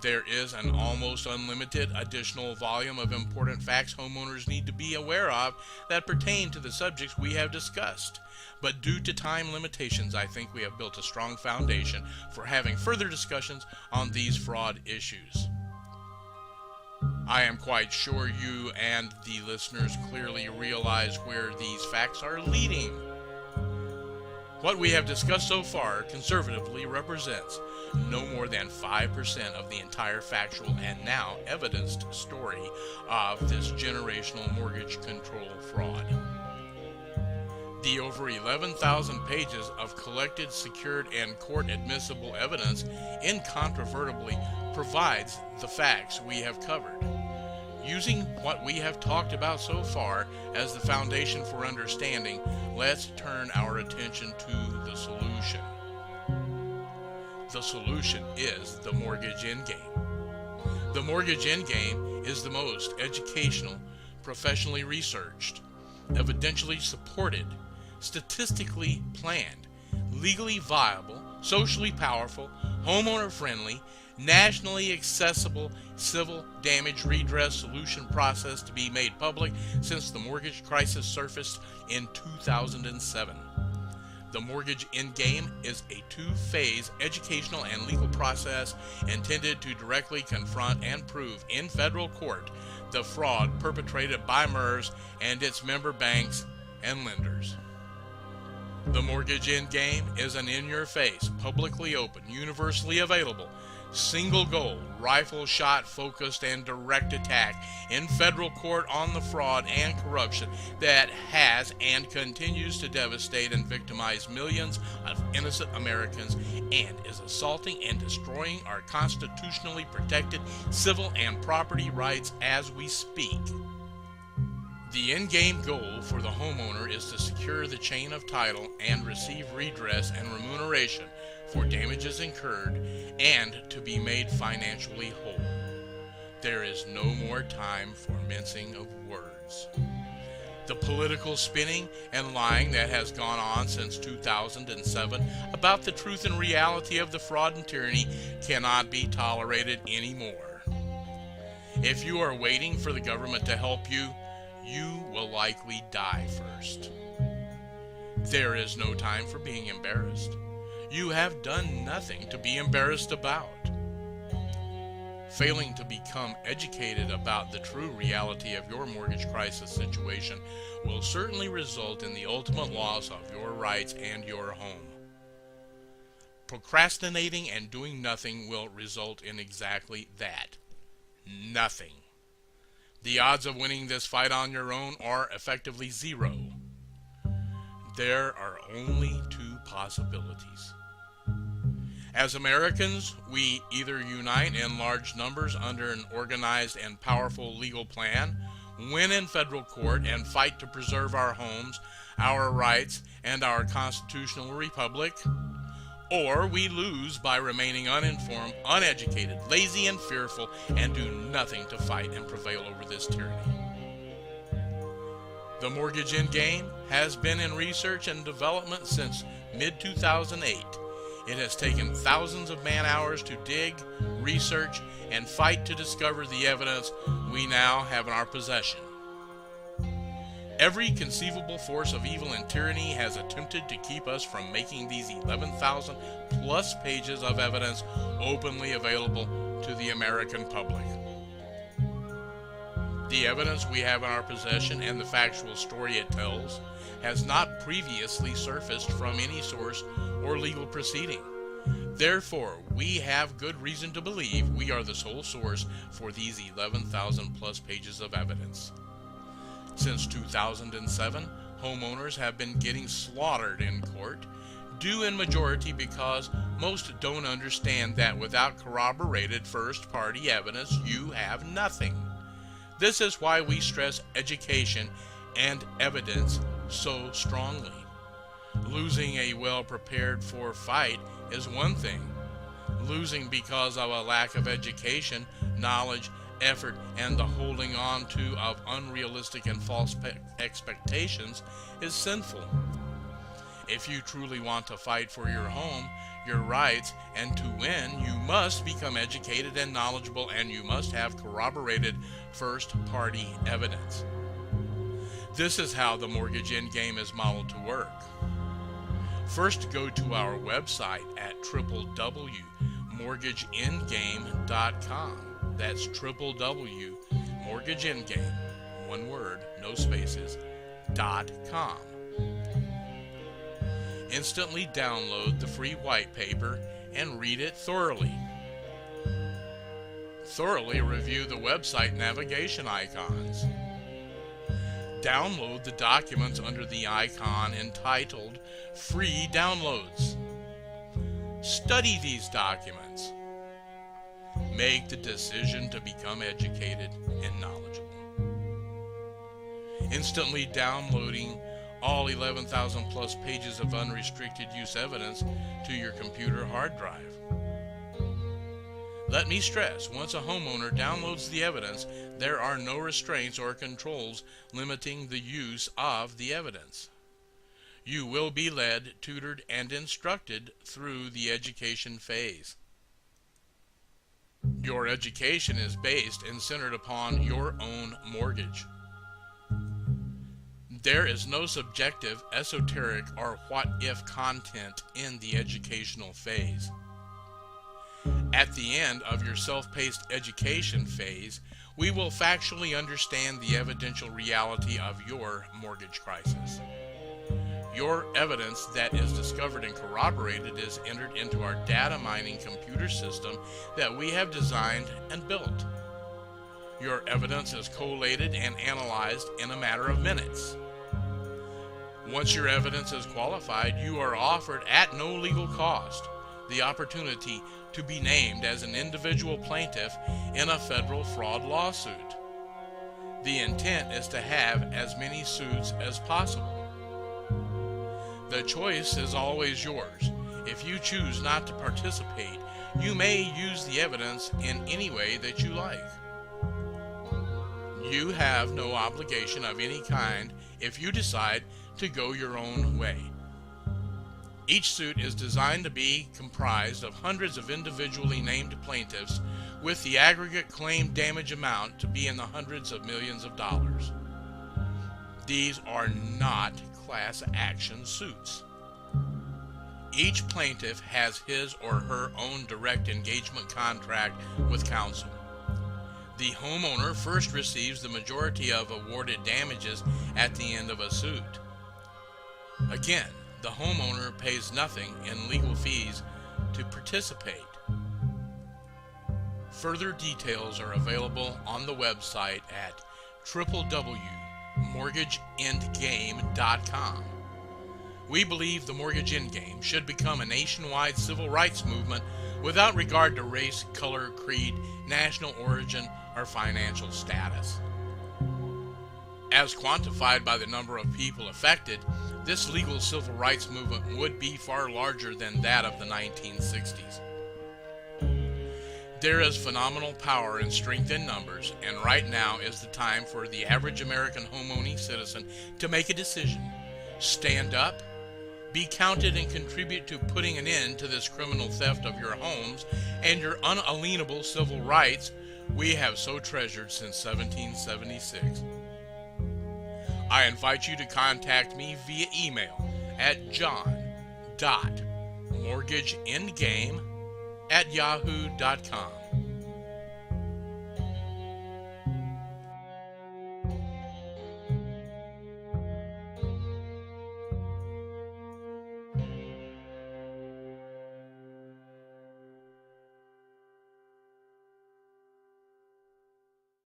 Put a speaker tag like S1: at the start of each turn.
S1: There is an almost unlimited additional volume of important facts homeowners need to be aware of that pertain to the subjects we have discussed. But due to time limitations, I think we have built a strong foundation for having further discussions on these fraud issues. I am quite sure you and the listeners clearly realize where these facts are leading. What we have discussed so far conservatively represents no more than 5% of the entire factual and now evidenced story of this generational mortgage control fraud. The over 11,000 pages of collected, secured, and court-admissible evidence incontrovertibly provides the facts we have covered. Using what we have talked about so far as the foundation for understanding, let's turn our attention to the solution. The solution is the mortgage endgame. The mortgage endgame is the most educational, professionally researched, evidentially supported, statistically planned, legally viable, socially powerful, homeowner-friendly, nationally accessible civil damage redress solution process to be made public since the mortgage crisis surfaced in 2007. The mortgage endgame is a two-phase educational and legal process intended to directly confront and prove in federal court the fraud perpetrated by MERS and its member banks and lenders. The mortgage endgame is an in-your-face, publicly open, universally available, single-goal, rifle-shot focused and direct attack in federal court on the fraud and corruption that has and continues to devastate and victimize millions of innocent Americans and is assaulting and destroying our constitutionally protected civil and property rights as we speak. The endgame goal for the homeowner is to secure the chain of title and receive redress and remuneration for damages incurred and to be made financially whole. There is no more time for mincing of words. The political spinning and lying that has gone on since 2007 about the truth and reality of the fraud and tyranny cannot be tolerated anymore. If you are waiting for the government to help you, you will likely die first. There is no time for being embarrassed. You have done nothing to be embarrassed about. Failing to become educated about the true reality of your mortgage crisis situation will certainly result in the ultimate loss of your rights and your home. Procrastinating and doing nothing will result in exactly that. Nothing. The odds of winning this fight on your own are effectively zero. There are only two possibilities. As Americans, we either unite in large numbers under an organized and powerful legal plan, win in federal court, and fight to preserve our homes, our rights, and our constitutional republic, or we lose by remaining uninformed, uneducated, lazy, and fearful, and do nothing to fight and prevail over this tyranny. The mortgage endgame has been in research and development since mid-2008. It has taken thousands of man-hours to dig, research, and fight to discover the evidence we now have in our possession. Every conceivable force of evil and tyranny has attempted to keep us from making these 11,000 plus pages of evidence openly available to the American public. The evidence we have in our possession and the factual story it tells has not previously surfaced from any source or legal proceeding. Therefore, we have good reason to believe we are the sole source for these 11,000 plus pages of evidence. Since 2007, homeowners have been getting slaughtered in court, due in majority because most don't understand that without corroborated first-party evidence, you have nothing. This is why we stress education and evidence so strongly. Losing a well-prepared-for fight is one thing. Losing because of a lack of education, knowledge, effort, and the holding on to of unrealistic and false expectations is sinful. If you truly want to fight for your home, your rights, and to win, you must become educated and knowledgeable, and you must have corroborated first-party evidence. This is how the mortgage endgame is modeled to work. First, go to our website at www.mortgageendgame.com. That's www.mortgageendgame, one word, no spaces, .com. Instantly download the free white paper and read it thoroughly. Thoroughly review the website navigation icons. Download the documents under the icon entitled Free Downloads. Study these documents. Make the decision to become educated and knowledgeable. Instantly downloading all 11,000 plus pages of unrestricted use evidence to your computer hard drive. Let me stress, once a homeowner downloads the evidence, there are no restraints or controls limiting the use of the evidence. You will be led, tutored, and instructed through the education phase. Your education is based and centered upon your own mortgage. There is no subjective, esoteric, or what-if content in the educational phase. At the end of your self-paced education phase, we will factually understand the evidential reality of your mortgage crisis. Your evidence that is discovered and corroborated is entered into our data mining computer system that we have designed and built. Your evidence is collated and analyzed in a matter of minutes. Once your evidence is qualified, you are offered at no legal cost the opportunity to be named as an individual plaintiff in a federal fraud lawsuit. The intent is to have as many suits as possible. The choice is always yours. If you choose not to participate, you may use the evidence in any way that you like. You have no obligation of any kind if you decide to go your own way. Each suit is designed to be comprised of hundreds of individually named plaintiffs with the aggregate claim damage amount to be in the hundreds of millions of dollars. These are not class action suits. Each plaintiff has his or her own direct engagement contract with counsel. The homeowner first receives the majority of awarded damages at the end of a suit. Again, the homeowner pays nothing in legal fees to participate. Further details are available on the website at www.mortgageendgame.com. We believe the mortgage endgame should become a nationwide civil rights movement without regard to race, color, creed, national origin, or financial status. As quantified by the number of people affected, this legal civil rights movement would be far larger than that of the 1960s. There is phenomenal power and strength in numbers, and right now is the time for the average American homeowning citizen to make a decision. Stand up, be counted, and contribute to putting an end to this criminal theft of your homes and your unalienable civil rights we have so treasured since 1776. I invite you to contact me via email at john.mortgageendgame@yahoo.com.